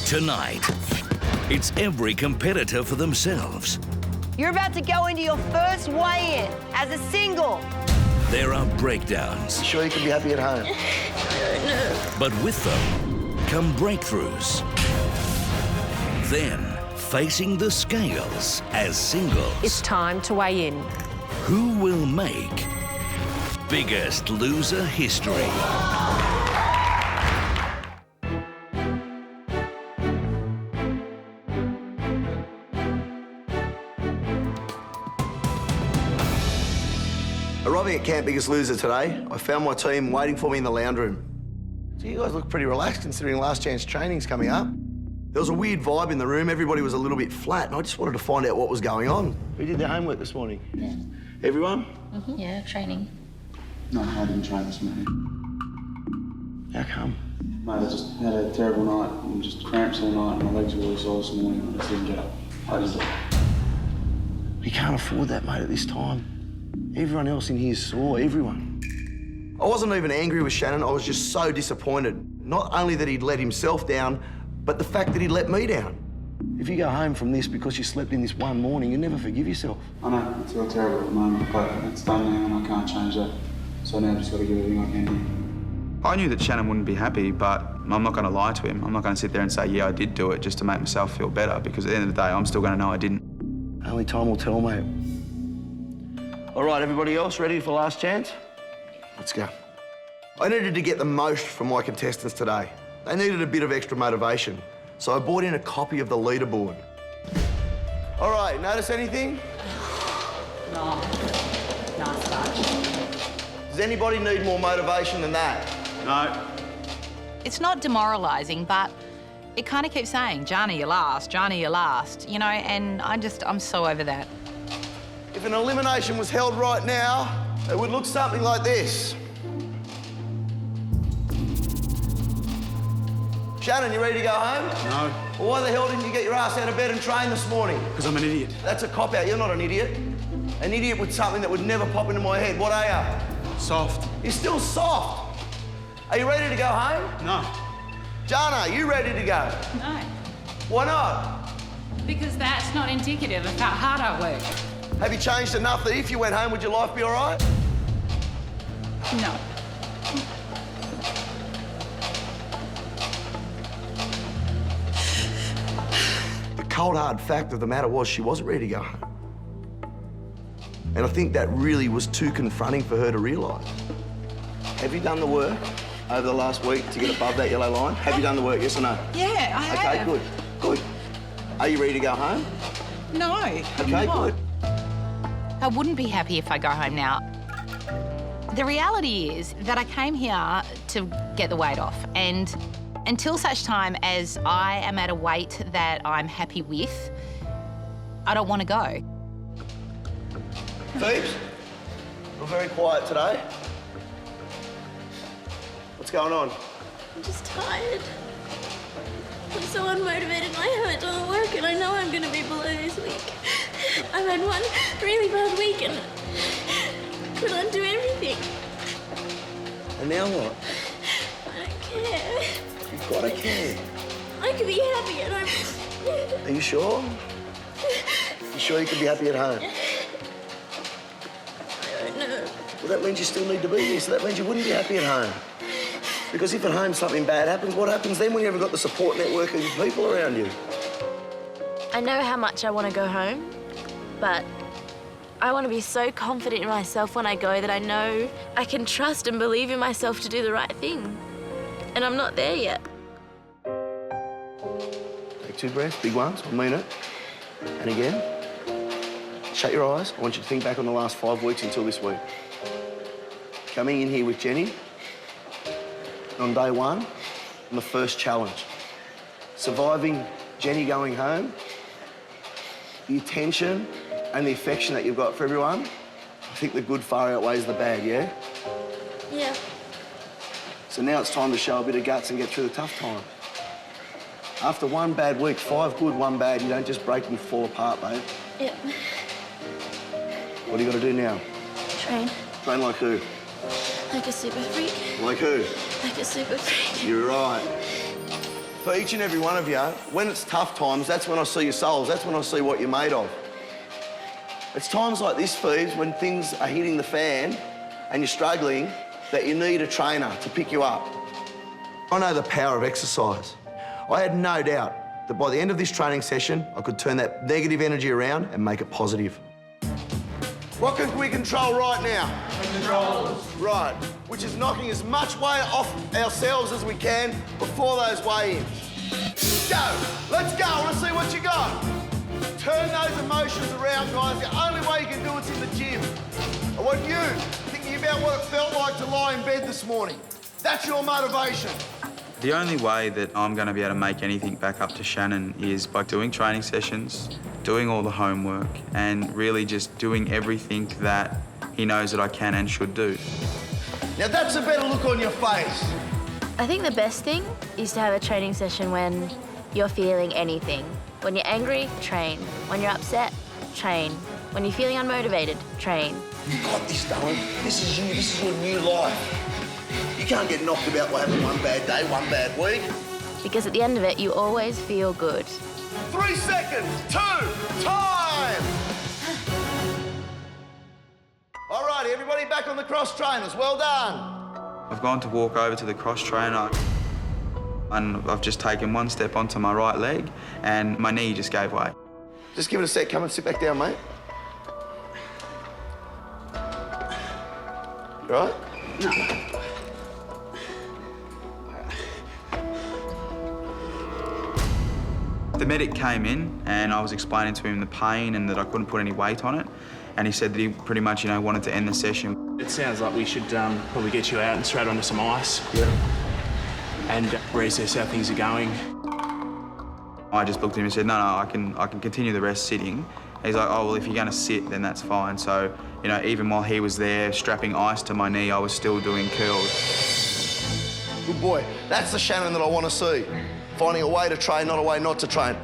Tonight, it's every competitor for themselves. You're about to go into your first weigh-in as a single. There are breakdowns. You sure you can be happy at home? No. But with them come breakthroughs. Then, facing the scales as singles. It's time to weigh in. Who will make Biggest Loser history? Arriving at Camp Biggest Loser today, I found my team waiting for me in the lounge room. So you guys look pretty relaxed considering last chance training's coming up. There was a weird vibe in the room. Everybody was a little bit flat, and I just wanted to find out what was going on. Who did their homework this morning? Yeah. Everyone? Mm-hmm. Yeah, training. No, I didn't train this morning. How come? Mate, I just had a terrible night and just cramps all night and my legs were really sore this morning. I just didn't get up. You can't afford that, mate, at this time. Everyone else in here's sore, everyone. I wasn't even angry with Shannan, I was just so disappointed. Not only that he'd let himself down, but the fact that he'd let me down. If you go home from this because you slept in this one morning, you'll never forgive yourself. I know, I feel terrible at the moment, but it's done now and I can't change that. So now I've just got to give everything I can. I knew that Shannan wouldn't be happy, but I'm not going to lie to him. I'm not going to sit there and say, yeah, I did do it just to make myself feel better, because at the end of the day, I'm still going to know I didn't. Only time will tell, mate. All right, everybody else ready for last chance? Let's go. I needed to get the most from my contestants today. They needed a bit of extra motivation, so I bought in a copy of the leaderboard. All right, notice anything? No. Nice touch. Does anybody need more motivation than that? No. It's not demoralising, but it kind of keeps saying, Johnny, you're last, Johnny, you're last, you know, and I'm so over that. If an elimination was held right now, it would look something like this. Shannan, you ready to go home? No. Well, why the hell didn't you get your ass out of bed and train this morning? Because I'm an idiot. That's a cop-out. You're not an idiot. An idiot with something that would never pop into my head. What are you? Soft. You're still soft. Are you ready to go home? No. Jana, are you ready to go? No, Why not? because that's not indicative of how hard I work. Have you changed enough that if you went home, would your life be all right? No. The cold, hard fact of the matter was she wasn't ready to go home. And I think that really was too confronting for her to realise. Have you done the work over the last week to get above that yellow line? Have you done the work, yes or no? Yeah, I have. Okay, good, good. Are you ready to go home? No. Okay, good. I wouldn't be happy if I go home now. The reality is that I came here to get the weight off, and until such time as I am at a weight that I'm happy with, I don't want to go. Phoebes, you're very quiet today. What's going on? I'm just tired. I'm so unmotivated. My heart doesn't work, and I know I'm going to be below this week. I've had one really bad week, and couldn't do everything. And now what? I don't care. You've got to care. I could be happy at home. Are you sure? You sure you can be happy at home? I don't know. Well, that means you still need to be here, so that means you wouldn't be happy at home. Because if at home something bad happens, what happens then when you haven't got the support network of people around you? I know how much I want to go home, but I want to be so confident in myself when I go that I know I can trust and believe in myself to do the right thing. And I'm not there yet. Take 2 breaths, big ones, I mean it. And again. Shut your eyes. I want you to think back on the last 5 weeks until this week. Coming in here with Jenny on day 1, on the first challenge. Surviving Jenny going home, the attention and the affection that you've got for everyone, I think the good far outweighs the bad, yeah? Yeah. So now it's time to show a bit of guts and get through the tough time. After 1 bad week, 5 good, 1 bad, you don't just break and fall apart, babe. Yeah. What do you got to do now? Train. Train like who? Like a super freak. Like who? Like a super freak. You're right. for each and every one of you, when it's tough times, that's when I see your souls. That's when I see what you're made of. It's times like this, Phoebes, when things are hitting the fan and you're struggling, that you need a trainer to pick you up. I know the power of exercise. I had no doubt that by the end of this training session, I could turn that negative energy around and make it positive. What can we control right now? Controls. Right, which is knocking as much weight off ourselves as we can before those weigh-ins. Go, let's go, I want to see what you got. Turn those emotions around, guys. The only way you can do it's in the gym. I want you thinking about what it felt like to lie in bed this morning. That's your motivation. The only way that I'm going to be able to make anything back up to Shannon is by doing training sessions, doing all the homework, and really just doing everything that he knows that I can and should do. Now that's a better look on your face. I think the best thing is to have a training session when you're feeling anything. When you're angry, train. When you're upset, train. When you're feeling unmotivated, train. You got this, Dylan. This is you. This is your new life. You can't get knocked about by having one bad day, one bad week. Because at the end of it, you always feel good. 3 seconds, 2, time! All righty, everybody back on the cross trainers. Well done. I've gone to walk over to the cross trainer and I've just taken one step onto my right leg and my knee just gave way. Just give it a sec. Come and sit back down, mate. You all right? No. The medic came in and I was explaining to him the pain and that I couldn't put any weight on it. And he said that he pretty much, wanted to end the session. It sounds like we should probably get you out and straight onto some ice. Yeah. And reassess how things are going. I just looked at him and said, no, I can continue the rest sitting. He's like, oh, well, if you're going to sit, then that's fine. So, even while he was there strapping ice to my knee, I was still doing curls. Good boy. That's the Shannon that I want to see. Finding a way to train, not a way not to train.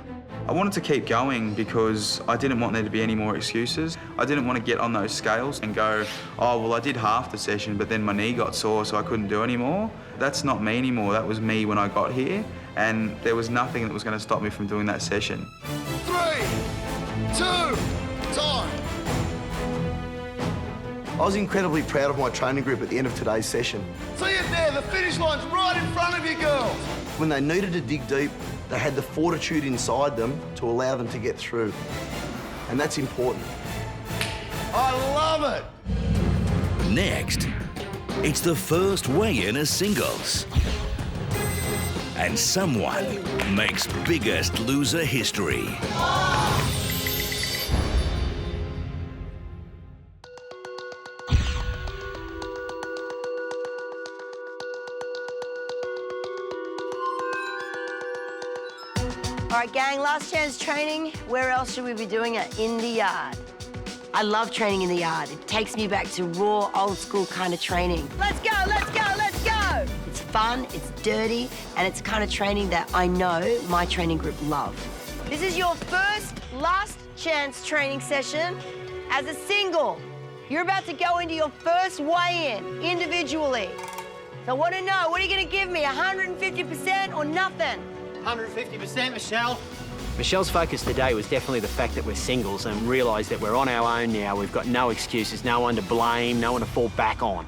I wanted to keep going because I didn't want there to be any more excuses. I didn't want to get on those scales and go, oh, well, I did half the session, but then my knee got sore, so I couldn't do any more. That's not me anymore. That was me when I got here, and there was nothing that was going to stop me from doing that session. 3, 2, time. I was incredibly proud of my training group at the end of today's session. See it there, the finish line's right in front of you, girls. When they needed to dig deep, they had the fortitude inside them to allow them to get through. And that's important. I love it. Next, it's the first weigh-in as singles. And someone makes biggest loser history. All right, gang, last chance training. Where else should we be doing it? In the yard. I love training in the yard. It takes me back to raw, old school kind of training. Let's go, let's go, let's go! It's fun, it's dirty, and it's the kind of training that I know my training group love. This is your first last chance training session as a single. You're about to go into your first weigh-in individually. So I want to know, what are you going to give me, 150% or nothing? 150%, Michelle. Michelle's focus today was definitely the fact that we're singles and realised that we're on our own now. We've got no excuses, no one to blame, no one to fall back on.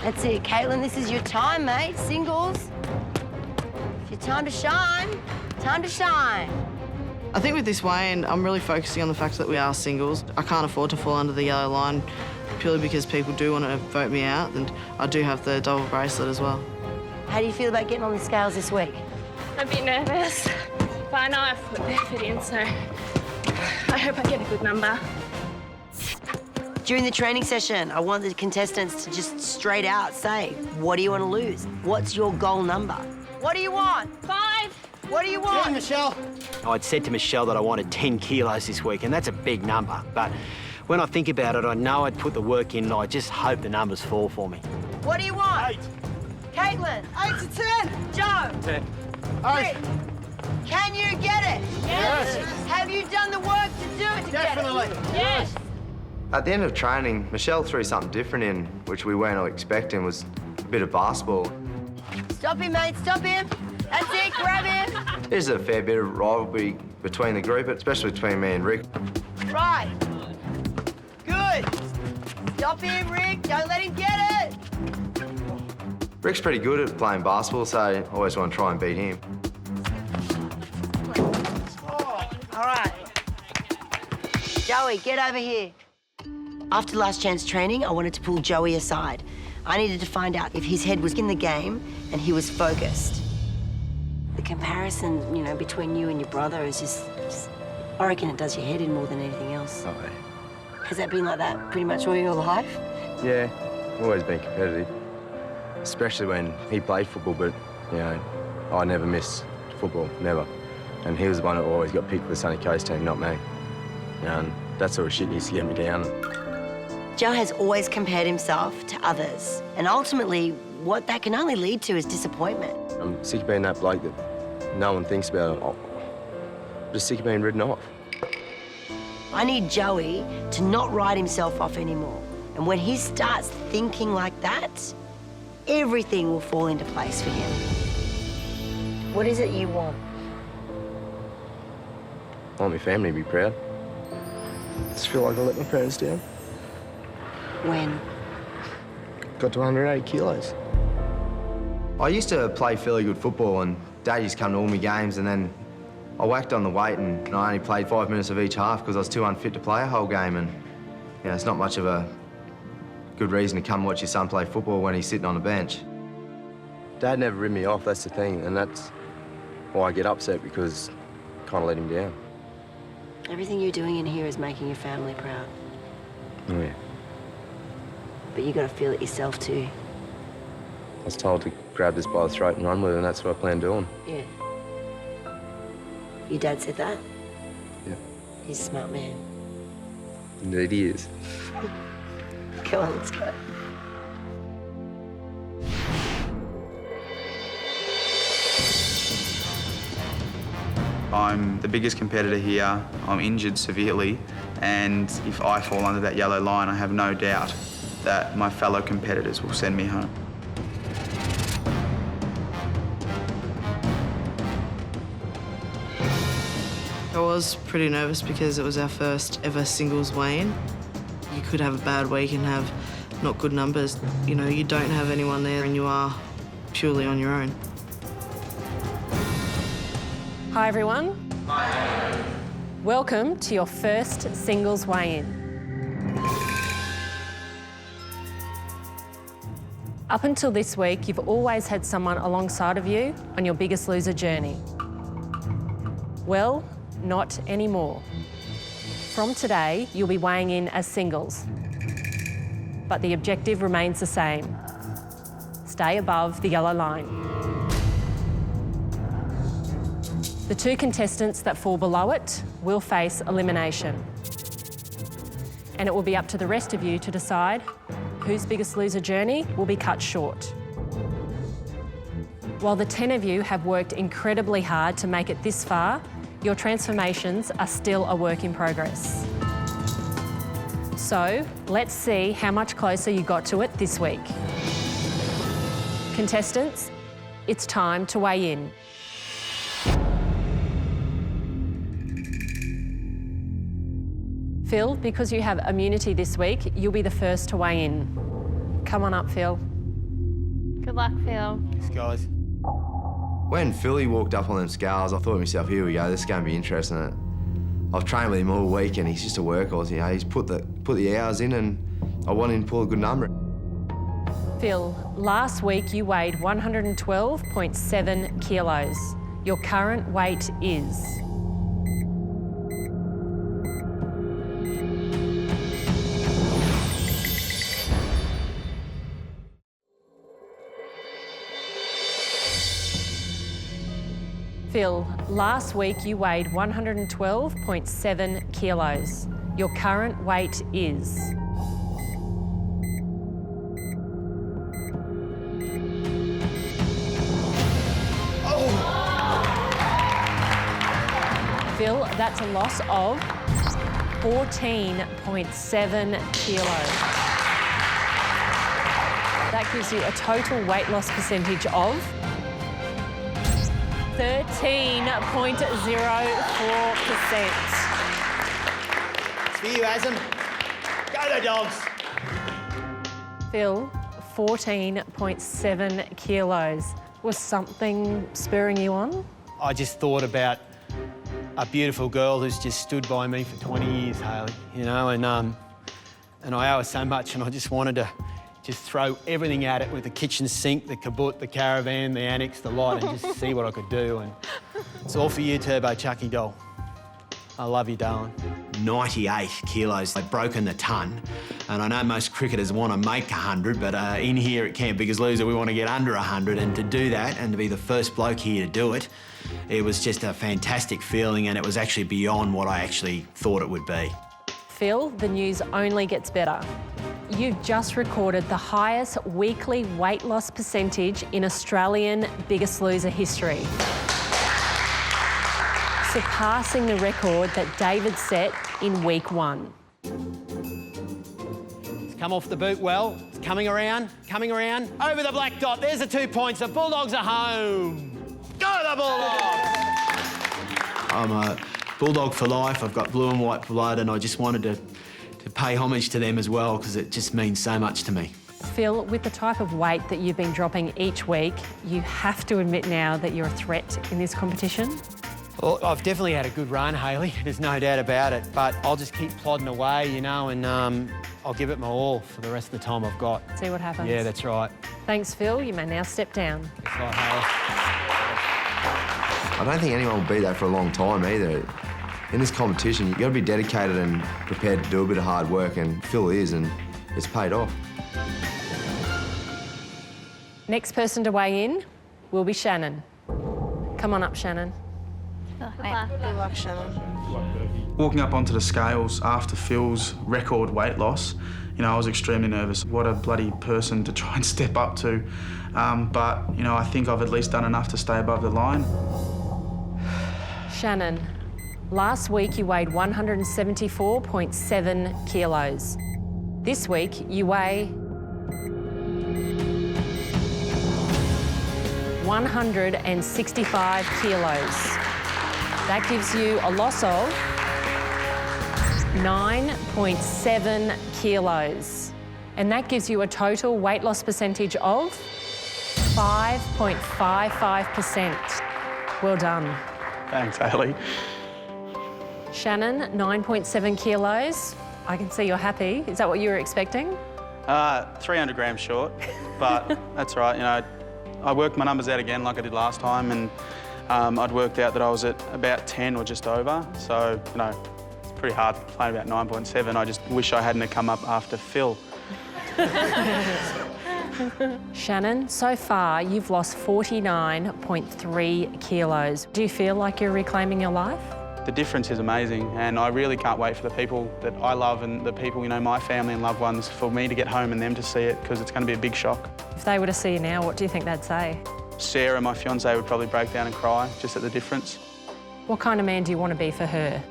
That's it, Caitlin. This is your time, mate. Singles. It's your time to shine. Time to shine. I think with this weigh-in, I'm really focusing on the fact that we are singles. I can't afford to fall under the yellow line purely because people do want to vote me out, and I do have the double bracelet as well. How do you feel about getting on the scales this week? I'm a bit nervous, but I know I've put the effort in, so I hope I get a good number. During the training session, I want the contestants to just straight out say, what do you want to lose? What's your goal number? What do you want? 5. What do you want? 10, Michelle. I'd said to Michelle that I wanted 10 kilos this week, and that's a big number. But when I think about it, I know I'd put the work in, and I just hope the numbers fall for me. What do you want? 8. Caitlin. 8 to 10. Joe. 10. 8. Can you get it? Yes. Have you done the work to do it to Definitely. get it? Yes. At the end of training, Michelle threw something different in, which we weren't expecting, was a bit of basketball. Stop him, mate, stop him. That's it, grab him. There's a fair bit of rivalry between the group, especially between me and Rick. Right. Good. Stop him, Rick. Don't let him get it. Rick's pretty good at playing basketball, so I always want to try and beat him. All right. Joey, get over here. After last chance training, I wanted to pull Joey aside. I needed to find out if his head was in the game and he was focused. The comparison, you know, between you and your brother is just I reckon it does your head in more than anything else. Oh, yeah. Has that been like that pretty much all your life? Yeah, I've always been competitive. Especially when he played football, but, you know, I never missed football, never. And he was the one who always got picked for the Sunny Coast team, not me. And that sort of shit used to get me down. Joe has always compared himself to others, and ultimately, what that can only lead to is disappointment. I'm sick of being that bloke that no one thinks about. I'm just sick of being written off. I need Joey to not write himself off anymore. And when he starts thinking like that, everything will fall into place for him. What is it you want? I want my family to be proud. I just feel like I let my parents down. When? Got to 180 kilos. I used to play fairly good football, and Dad used to come to all my games, and then I whacked on the weight, and I only played 5 minutes of each half because I was too unfit to play a whole game, and you know, it's not much of a good reason to come watch your son play football when he's sitting on the bench. Dad never ripped me off, that's the thing, and that's why I get upset, because I kind of let him down. Everything you're doing in here is making your family proud. Oh, yeah. But you got to feel it yourself too. I was told to grab this by the throat and run with it, and that's what I plan doing. Yeah. Your dad said that? Yeah. He's a smart man. Indeed he is. Come on, let's go. I'm the biggest competitor here. I'm injured severely, and if I fall under that yellow line, I have no doubt that my fellow competitors will send me home. I was pretty nervous because it was our first ever singles weigh-in. You could have a bad week and have not good numbers. You know, you don't have anyone there and you are purely on your own. Hi everyone. Hi. Welcome to your first singles weigh-in. Up until this week, you've always had someone alongside of you on your Biggest Loser journey. Well, not anymore. From today, you'll be weighing in as singles. But the objective remains the same. Stay above the yellow line. The two contestants that fall below it will face elimination. And it will be up to the rest of you to decide whose Biggest Loser journey will be cut short. While the 10 of you have worked incredibly hard to make it this far, your transformations are still a work in progress. So, let's see how much closer you got to it this week. Contestants, it's time to weigh in. Phil, because you have immunity this week, you'll be the first to weigh in. Come on up, Phil. Good luck, Phil. Thanks, guys. When Philly walked up on them scales, I thought to myself, here we go, this is going to be interesting. I've trained with him all week and he's just a workhorse, you know. He's put the hours in and I want him to pull a good number. Phil, last week you weighed 112.7 kilos. Your current weight is... Phil, last week you weighed 112.7 kilos. Your current weight is... Oh. Phil, that's a loss of 14.7 kilos. That gives you a total weight loss percentage of 13.04%. It's for you, Azam. Go the Dogs. Phil, 14.7 kilos. Was something spurring you on? I just thought about a beautiful girl who's just stood by me for 20 years, Hayley, you know, and I owe her so much, and I just wanted to just throw everything at it with the kitchen sink, the kaboot, the caravan, the annex, the lot, and just see what I could do. And it's all for you, Turbo Chucky doll. I love you, darling. 98 kilos. They've broken the ton. And I know most cricketers want to make 100, but in here at Camp Biggest Loser, we want to get under 100. And to do that, and to be the first bloke here to do it, it was just a fantastic feeling, and it was actually beyond what I actually thought it would be. Phil, the news only gets better. You've just recorded the highest weekly weight loss percentage in Australian Biggest Loser history, surpassing the record that David set in week 1. It's come off the boot well. It's coming around, over the black dot. There's the 2 points. The Bulldogs are home. Go the Bulldogs! I'm a Bulldog for life. I've got blue and white blood, and I just wanted to pay homage to them as well, because it just means so much to me. Phil, with the type of weight that you've been dropping each week, you have to admit now that you're a threat in this competition. Well, I've definitely had a good run, Hayley. There's no doubt about it. But I'll just keep plodding away, you know, and I'll give it my all for the rest of the time I've got. See what happens. Yeah, that's right. Thanks, Phil. You may now step down. That's right, Hayley. I don't think anyone will be that for a long time either. In this competition, you've got to be dedicated and prepared to do a bit of hard work, and Phil is, and it's paid off. Next person to weigh in will be Shannan. Come on up, Shannan. Good luck, Shannon. Walking up onto the scales after Phil's record weight loss, you know, I was extremely nervous. What a bloody person to try and step up to. But, you know, I think I've at least done enough to stay above the line. Shannan, last week you weighed 174.7 kilos. This week you weigh 165 kilos. That gives you a loss of 9.7 kilos. And that gives you a total weight loss percentage of 5.55%. Well done. Thanks, Hayley. Shannan, 9.7 kilos. I can see you're happy. Is that what you were expecting? 300 grams short, but that's right. You know, I worked my numbers out again like I did last time, and I'd worked out that I was at about 10 or just over. So, you know, it's pretty hard playing about 9.7. I just wish I hadn't have come up after Phil. Shannan, so far you've lost 49.3 kilos. Do you feel like you're reclaiming your life? The difference is amazing, and I really can't wait for the people that I love and the people, you know, my family and loved ones, for me to get home and them to see it, because it's going to be a big shock. If they were to see you now, what do you think they'd say? Sarah, my fiancée, would probably break down and cry just at the difference. What kind of man do you want to be for her?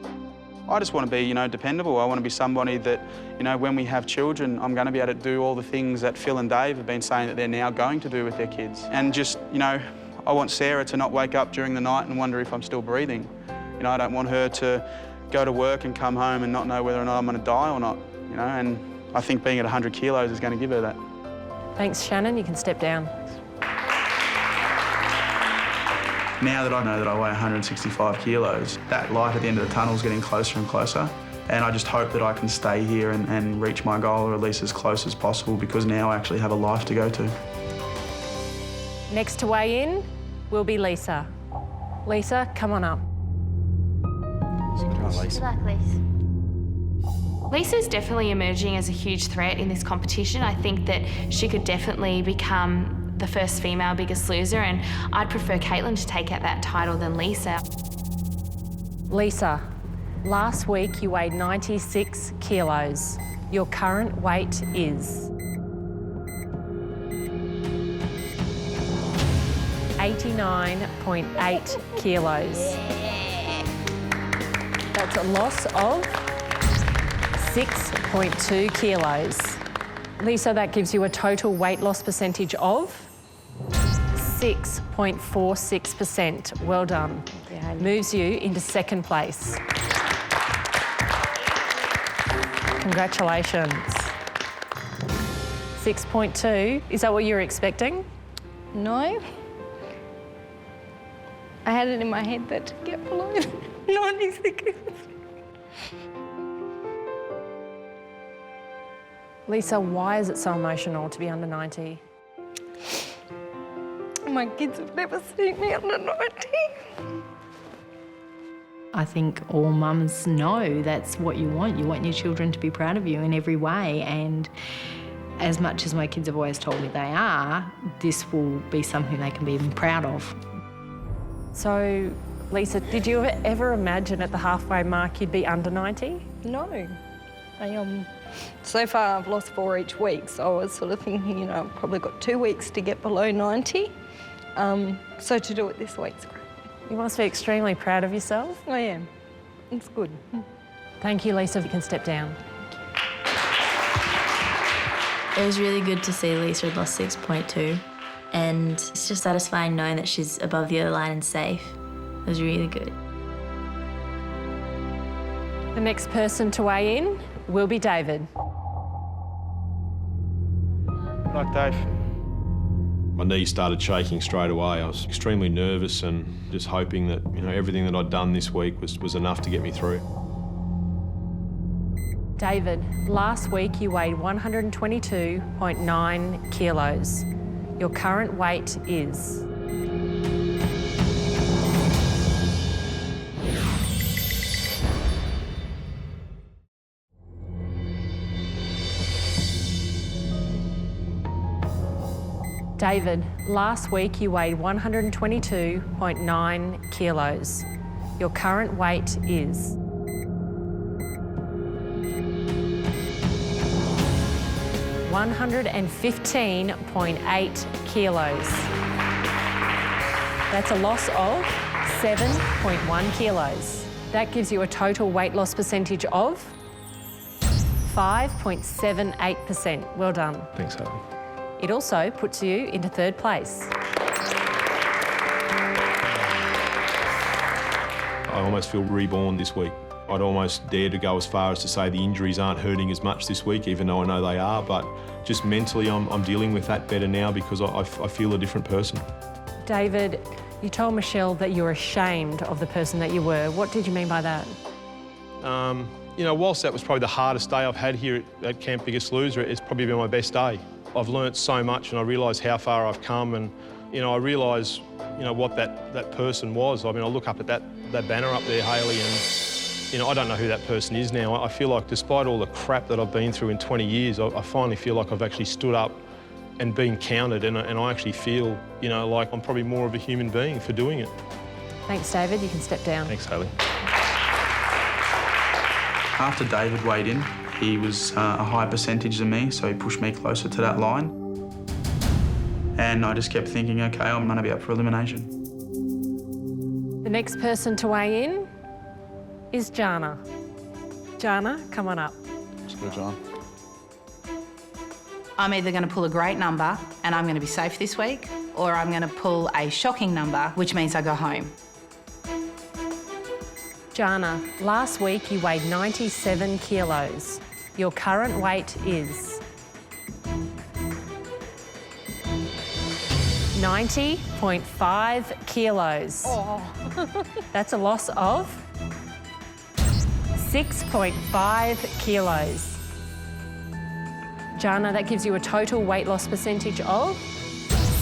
I just want to be, you know, dependable. I want to be somebody that, you know, when we have children, I'm going to be able to do all the things that Phil and Dave have been saying that they're now going to do with their kids. And just, you know, I want Sarah to not wake up during the night and wonder if I'm still breathing. You know, I don't want her to go to work and come home and not know whether or not I'm going to die or not, you know, and I think being at 100 kilos is going to give her that. Thanks, Shannan. You can step down. Now that I know that I weigh 165 kilos, that light at the end of the tunnel is getting closer and closer. And I just hope that I can stay here and reach my goal, or at least as close as possible, because now I actually have a life to go to. Next to weigh in will be Lisa. Lisa, come on up. Good luck, Lisa. Lisa's definitely emerging as a huge threat in this competition. I think that she could definitely become the first female Biggest Loser, and I'd prefer Caitlin to take out that title than Lisa. Lisa, last week you weighed 96 kilos. Your current weight is 89.8 kilos. That's a loss of 6.2 kilos. Lisa, that gives you a total weight loss percentage of 6.46%. Well done. Moves you into second place. Congratulations. 6.2. Is that what you were expecting? No. I had it in my head that to get below 90 seconds. Lisa, why is it so emotional to be under 90? My kids have never seen me under 90. I think all mums know that's what you want. You want your children to be proud of you in every way, and as much as my kids have always told me they are, this will be something they can be proud of. So, Lisa, did you ever imagine at the halfway mark you'd be under 90? No. So far I've lost 4 each week, so I was sort of thinking, you know, I've probably got 2 weeks to get below 90. So to do it this week's great. You must be extremely proud of yourself. I am. It's good. Thank you, Lisa. You can step down. It was really good to see Lisa had lost 6.2, and it's just satisfying knowing that she's above the other line and safe. It was really good. The next person to weigh in will be David. Like Dave. My knee started shaking straight away. I was extremely nervous and just hoping that, you know, everything that I'd done this week was enough to get me through. David, last week you weighed 122.9 kilos. Your current weight is... David, last week you weighed 122.9 kilos. Your current weight is... 115.8 kilos. That's a loss of 7.1 kilos. That gives you a total weight loss percentage of 5.78%. Well done. Thanks, Harley. It also puts you into third place. I almost feel reborn this week. I'd almost dare to go as far as to say the injuries aren't hurting as much this week, even though I know they are, but just mentally I'm dealing with that better now because I feel a different person. David, you told Michelle that you were ashamed of the person that you were. What did you mean by that? You know, whilst that was probably the hardest day I've had here at Camp Biggest Loser, it's probably been my best day. I've learnt so much and I realise how far I've come, and, you know, I realise, you know, what that person was. I mean, I look up at that banner up there, Hayley, and, you know, I don't know who that person is now. I feel like despite all the crap that I've been through in 20 years, I finally feel like I've actually stood up and been counted, and I actually feel, you know, like I'm probably more of a human being for doing it. Thanks, David. You can step down. Thanks, Hayley. After David weighed in, he was a higher percentage than me, so he pushed me closer to that line. And I just kept thinking, OK, I'm going to be up for elimination. The next person to weigh in is Jana. Jana, come on up. Let's go, John. I'm either going to pull a great number and I'm going to be safe this week, or I'm going to pull a shocking number, which means I go home. Jana, last week you weighed 97 kilos. Your current weight is 90.5 kilos. Oh. That's a loss of 6.5 kilos. Jana, that gives you a total weight loss percentage of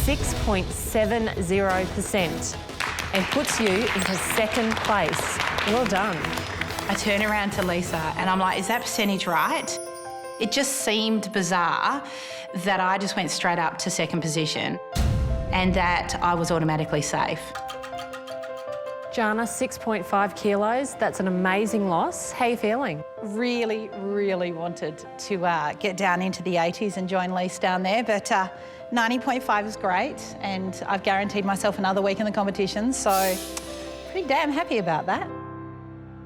6.70% and puts you into second place. Well done. I turn around to Lisa and I'm like, is that percentage right? It just seemed bizarre that I just went straight up to second position and that I was automatically safe. Jana, 6.5 kilos, that's an amazing loss. How are you feeling? Really, really wanted to get down into the 80s and join Lise down there, but 90.5 is great, and I've guaranteed myself another week in the competition, so pretty damn happy about that.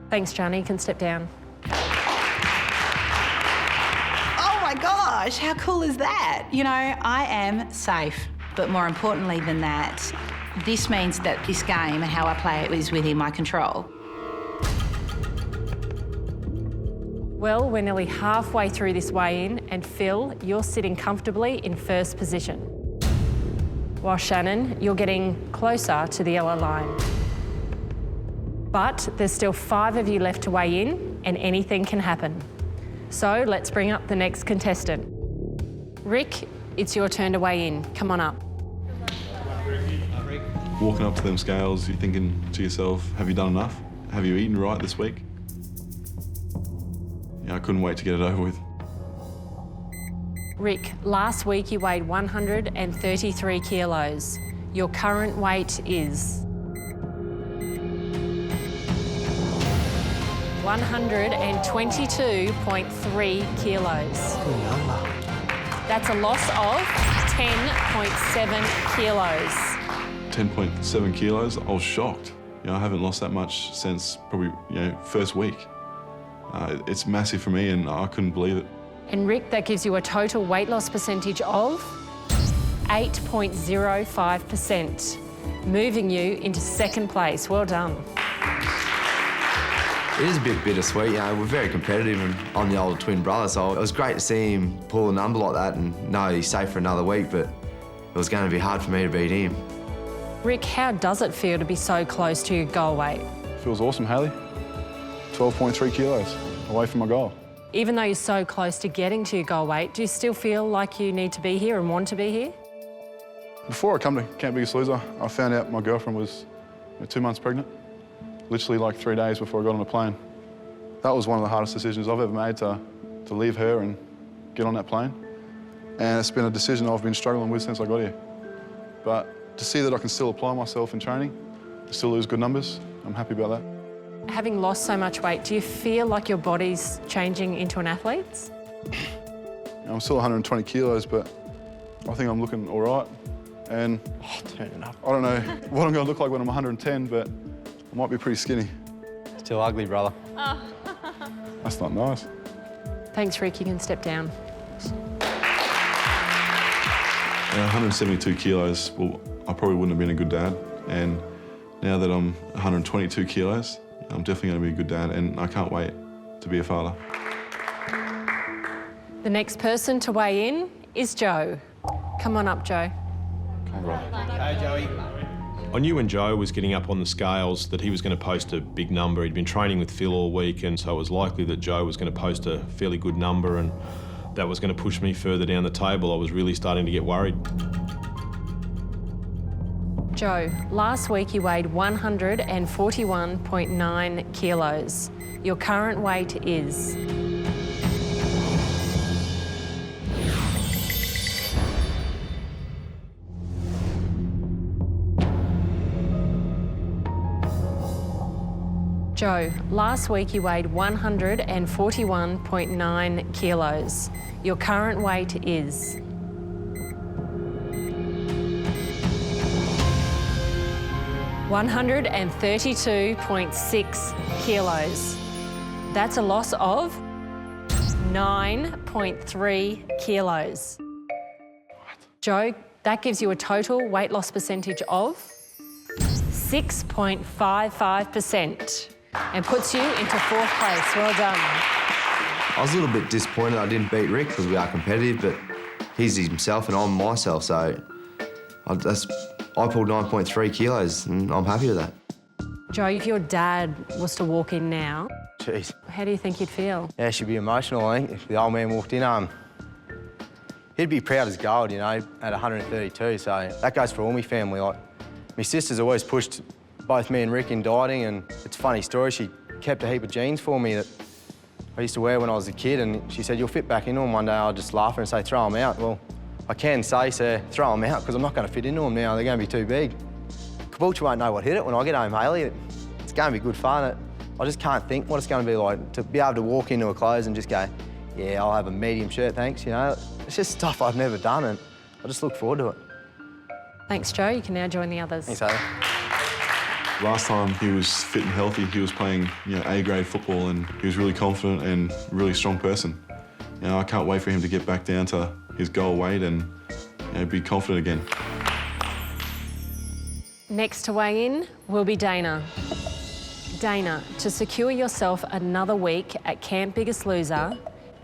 Thanks, Jana. You can step down. Oh my gosh, how cool is that? You know, I am safe. But more importantly than that, this means that this game and how I play it is within my control. Well, we're nearly halfway through this weigh-in, and Phil, you're sitting comfortably in first position. While Shannan, you're getting closer to the yellow line. But there's still 5 of you left to weigh in, and anything can happen. So let's bring up the next contestant. Rick, it's your turn to weigh in. Come on up. Walking up to them scales, you're thinking to yourself, have you done enough? Have you eaten right this week? Yeah, I couldn't wait to get it over with. Rick, last week you weighed 133 kilos. Your current weight is 122.3 kilos. That's a loss of 10.7 kilos. 10.7 kilos, I was shocked. I haven't lost that much since probably, first week. It's massive for me and I couldn't believe it. And Rick, that gives you a total weight loss percentage of 8.05%, moving you into second place. Well done. It is a bit bittersweet, we're very competitive and I'm the older twin brother, so it was great to see him pull a number like that and know he's safe for another week, but it was going to be hard for me to beat him. Rick, how does it feel to be so close to your goal weight? Feels awesome, Hayley. 12.3 kilos away from my goal. Even though you're so close to getting to your goal weight, do you still feel like you need to be here and want to be here? Before I come to Camp Biggest Loser, I found out my girlfriend was 2 months pregnant. Literally like 3 days before I got on the plane. That was one of the hardest decisions I've ever made, to leave her and get on that plane. And it's been a decision I've been struggling with since I got here. But to see that I can still apply myself in training, still lose good numbers, I'm happy about that. Having lost so much weight, do you feel like your body's changing into an athlete's? I'm still 120 kilos, but I think I'm looking all right. And I don't know what I'm going to look like when I'm 110, but I might be pretty skinny. Still ugly, brother. Oh. That's not nice. Thanks, Rick. You can step down. 172 kilos, well, I probably wouldn't have been a good dad. And now that I'm 122 kilos, I'm definitely going to be a good dad, and I can't wait to be a father. The next person to weigh in is Joe. Come on up, Joe. Come on, brother. Hey, Joey. I knew when Joe was getting up on the scales that he was going to post a big number. He'd been training with Phil all week, and so it was likely that Joe was going to post a fairly good number, and that was going to push me further down the table. I was really starting to get worried. Joe, last week you weighed 141.9 kilos. Your current weight is 141.9 kilos. Your current weight is 132.6 kilos. That's a loss of 9.3 kilos. Joe, that gives you a total weight loss percentage of 6.55% and puts you into fourth place. Well done. I was a little bit disappointed I didn't beat Rick because we are competitive, but he's himself and I'm myself, so I pulled 9.3 kilos and I'm happy with that. Joe, if your dad was to walk in now, Jeez. How do you think you'd feel? Yeah, she'd be emotional, I think, if the old man walked in. He'd be proud as gold, at 132, so that goes for all my family. Like, my sister's always pushed both me and Rick in dieting, and it's a funny story. She kept a heap of jeans for me that I used to wear when I was a kid, and she said, you'll fit back into them one day. I'll just laugh at her and say, throw them out. Well, I can say, sir, throw them out, because I'm not going to fit into them now. They're going to be too big. Caboolture won't know what hit it when I get home, Hayley. It's going to be good fun. I just can't think what it's going to be like to be able to walk into a clothes and just go, yeah, I'll have a medium shirt, thanks, It's just stuff I've never done, and I just look forward to it. Thanks, Joe. You can now join the others. Thanks, Hayley. Last time he was fit and healthy, he was playing A-grade football, and he was really confident and really strong person. I can't wait for him to get back down to his goal weight and be confident again. Next to weigh in will be Dana. Dana, to secure yourself another week at Camp Biggest Loser,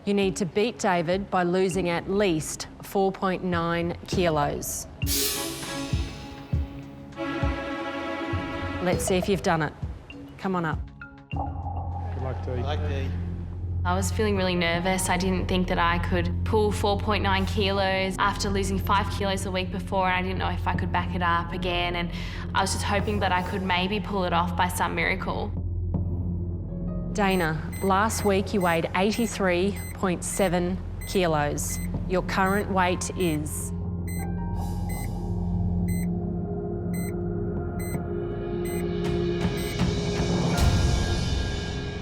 you need to beat David by losing at least 4.9 kilos. Let's see if you've done it. Come on up. Good luck, Dee. Good luck, Dee. I was feeling really nervous. I didn't think that I could pull 4.9 kilos after losing 5 kilos the week before, and I didn't know if I could back it up again, and I was just hoping that I could maybe pull it off by some miracle. Dana, last week you weighed 83.7 kilos. Your current weight is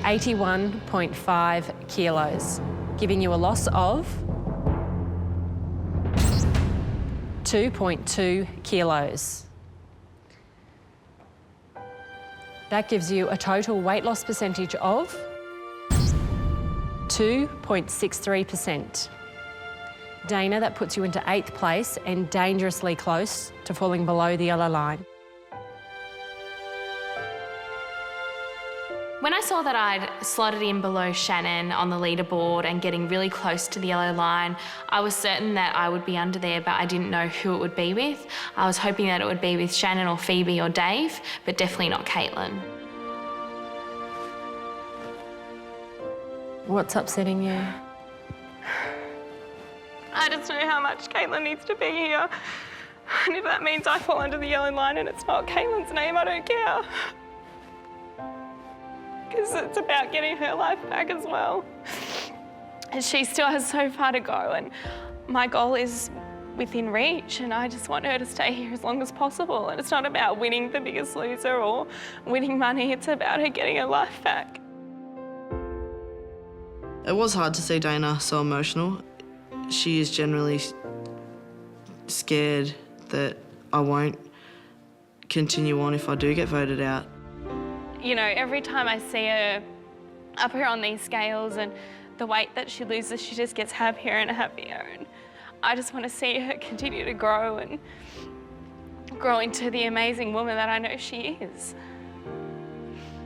81.5 kilos, giving you a loss of 2.2 kilos. That gives you a total weight loss percentage of 2.63%. Dana, that puts you into 8th place and dangerously close to falling below the yellow line. When I saw that I'd slotted in below Shannan on the leaderboard and getting really close to the yellow line, I was certain that I would be under there, but I didn't know who it would be with. I was hoping that it would be with Shannan or Phoebe or Dave, but definitely not Caitlin. What's upsetting you? I just know how much Caitlin needs to be here. And if that means I fall under the yellow line and it's not Caitlin's name, I don't care. Because it's about getting her life back as well. And she still has so far to go, and my goal is within reach, and I just want her to stay here as long as possible. And it's not about winning the Biggest Loser or winning money, it's about her getting her life back. It was hard to see Dana so emotional. She is generally scared that I won't continue on if I do get voted out. You know, every time I see her up here on these scales and the weight that she loses, she just gets happier and happier. And I just want to see her continue to grow and grow into the amazing woman that I know she is.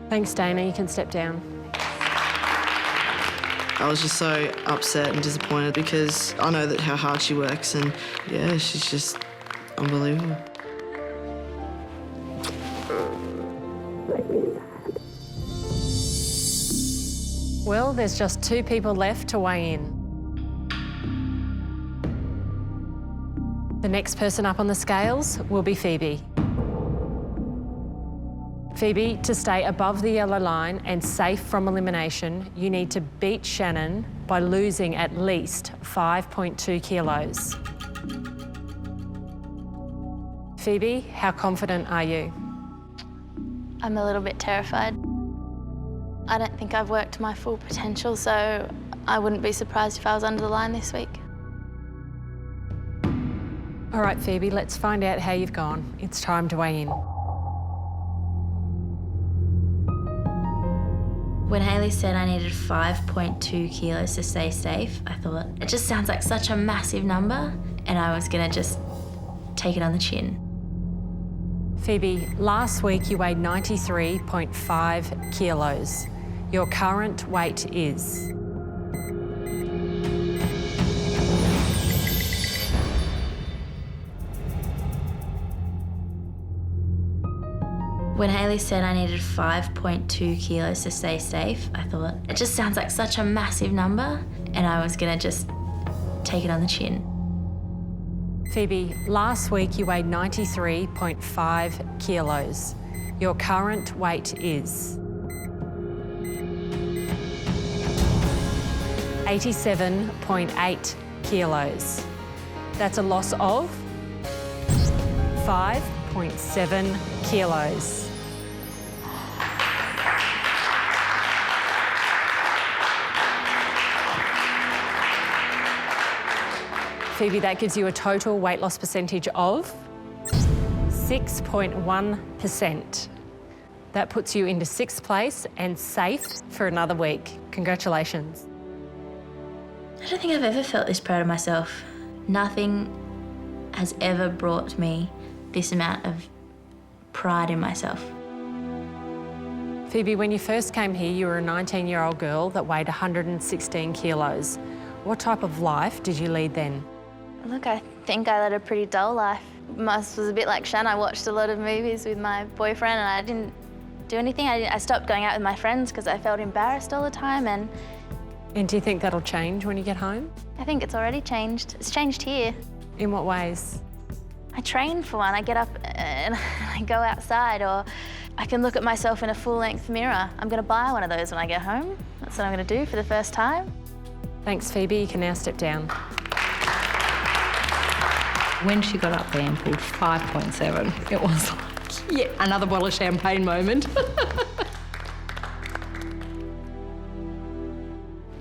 Thanks, Dana. You can step down. I was just so upset and disappointed because I know that how hard she works, and yeah, she's just unbelievable. Well, there's just 2 people left to weigh in. The next person up on the scales will be Phoebe. Phoebe, to stay above the yellow line and safe from elimination, you need to beat Shannan by losing at least 5.2 kilos. Phoebe, how confident are you? I'm a little bit terrified. I don't think I've worked to my full potential, so I wouldn't be surprised if I was under the line this week. All right, Phoebe, let's find out how you've gone. It's time to weigh in. When Hayley said I needed 5.2 kilos to stay safe, I thought, it just sounds like such a massive number, and I was gonna just take it on the chin. Phoebe, last week you weighed 93.5 kilos. Your current weight is '" When Hayley said I needed 5.2 kilos to stay safe, I thought, it just sounds like such a massive number, and I was gonna just take it on the chin. Phoebe, last week you weighed 93.5 kilos. Your current weight is 87.8 kilos. That's a loss of 5.7 kilos. Phoebe, that gives you a total weight loss percentage of 6.1%. That puts you into 6th place and safe for another week. Congratulations. I don't think I've ever felt this proud of myself. Nothing has ever brought me this amount of pride in myself. Phoebe, when you first came here, you were a 19-year-old girl that weighed 116 kilos. What type of life did you lead then? Look, I think I led a pretty dull life. Must was a bit like Shan. I watched a lot of movies with my boyfriend and I didn't do anything. I stopped going out with my friends because I felt embarrassed all the time. And do you think that'll change when you get home? I think it's already changed. It's changed here. In what ways? I train for one. I get up and I go outside, or I can look at myself in a full-length mirror. I'm going to buy one of those when I get home. That's what I'm going to do for the first time. Thanks, Phoebe. You can now step down. When she got up there and pulled 5.7, it was like, yeah, another bottle of champagne moment.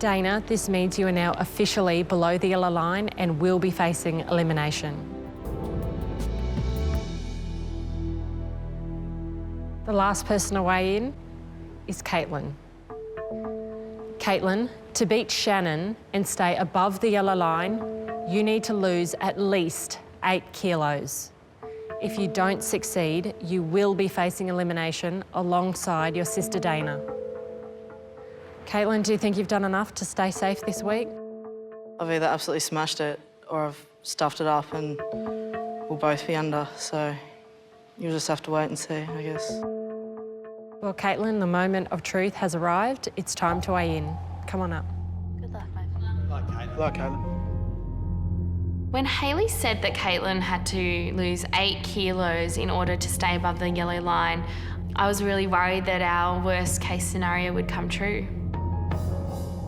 Dana, this means you are now officially below the yellow line and will be facing elimination. The last person to weigh in is Caitlin. Caitlin, to beat Shannan and stay above the yellow line, you need to lose at least 8 kilos. If you don't succeed, you will be facing elimination alongside your sister Dana. Caitlin, do you think you've done enough to stay safe this week? I've either absolutely smashed it or I've stuffed it up and we'll both be under, so you'll just have to wait and see, I guess. Well, Caitlin, the moment of truth has arrived. It's time to weigh in. Come on up. Good luck, mate. Good luck, Caitlin. When Hayley said that Caitlin had to lose 8 kilos in order to stay above the yellow line, I was really worried that our worst case scenario would come true.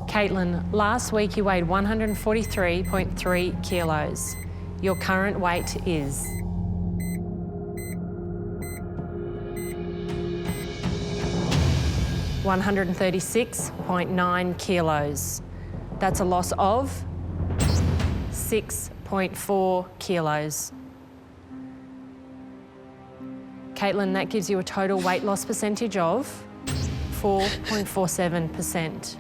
Caitlin, last week you weighed 143.3 kilos. Your current weight is 136.9 kilos. That's a loss of 6.4 kilos. Caitlin, that gives you a total weight loss percentage of 4.47%.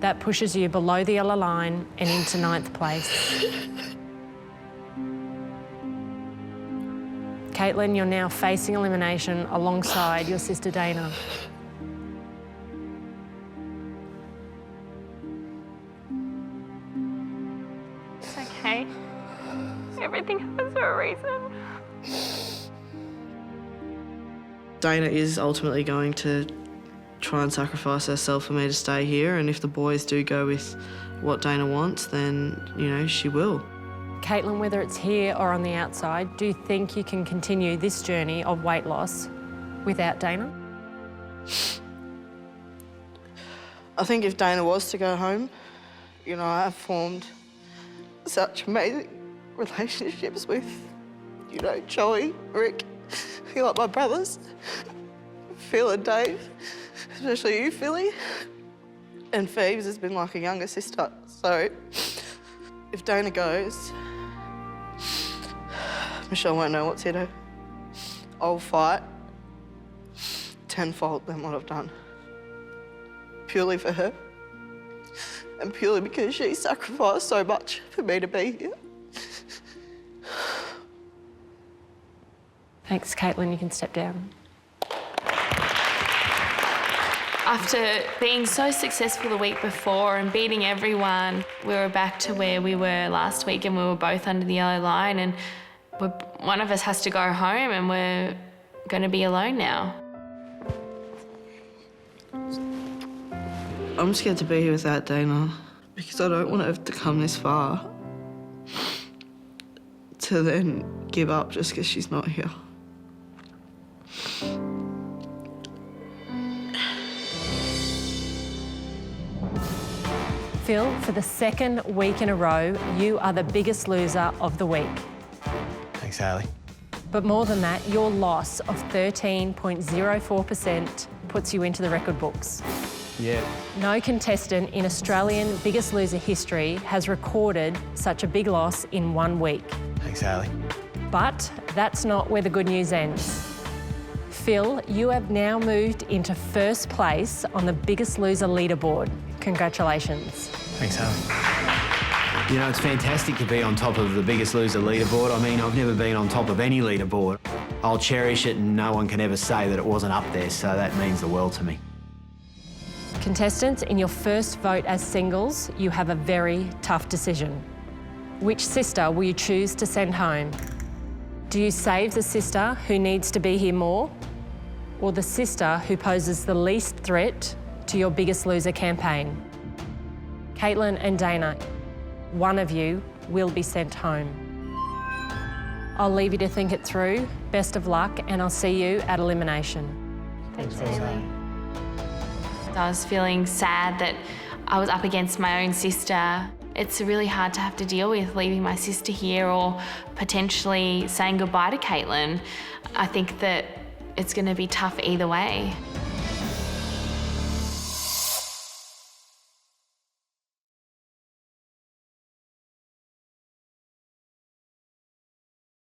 That pushes you below the yellow line and into 9th place. Caitlin, you're now facing elimination alongside your sister Dana. It's okay. Everything happens for a reason. Dana is ultimately going to try and sacrifice herself for me to stay here, and if the boys do go with what Dana wants, then, you know, she will. Caitlin, whether it's here or on the outside, do you think you can continue this journey of weight loss without Dana? I think if Dana was to go home, you know, I have formed such amazing relationships with, you know, Joey, Rick, you like my brothers, Phil and Dave, especially you, Philly. And Phoebe's has been like a younger sister, so if Dana goes, Michelle won't know what's hit her. I'll fight tenfold than what I've done. Purely for her. And purely because she sacrificed so much for me to be here. Thanks, Caitlin. You can step down. After being so successful the week before and beating everyone, we were back to where we were last week and we were both under the yellow line, and one of us has to go home and we're going to be alone now. I'm scared to be here without Dana because I don't want her to come this far to then give up just because she's not here. Phil, for the second week in a row, you are the biggest loser of the week. Thanks, Hayley. But more than that, your loss of 13.04% puts you into the record books. Yeah. No contestant in Australian Biggest Loser history has recorded such a big loss in 1 week. Thanks, Hayley. But that's not where the good news ends. Phil, you have now moved into first place on the Biggest Loser leaderboard. Congratulations. Thanks, Hayley. You know, it's fantastic to be on top of the Biggest Loser leaderboard. I mean, I've never been on top of any leaderboard. I'll cherish it and no one can ever say that it wasn't up there, so that means the world to me. Contestants, in your first vote as singles, you have a very tough decision. Which sister will you choose to send home? Do you save the sister who needs to be here more, or the sister who poses the least threat to your Biggest Loser campaign? Caitlin and Dana, one of you will be sent home. I'll leave you to think it through. Best of luck, and I'll see you at elimination. Thanks, Hayley. I was feeling sad that I was up against my own sister. It's really hard to have to deal with leaving my sister here or potentially saying goodbye to Caitlin. I think that it's going to be tough either way.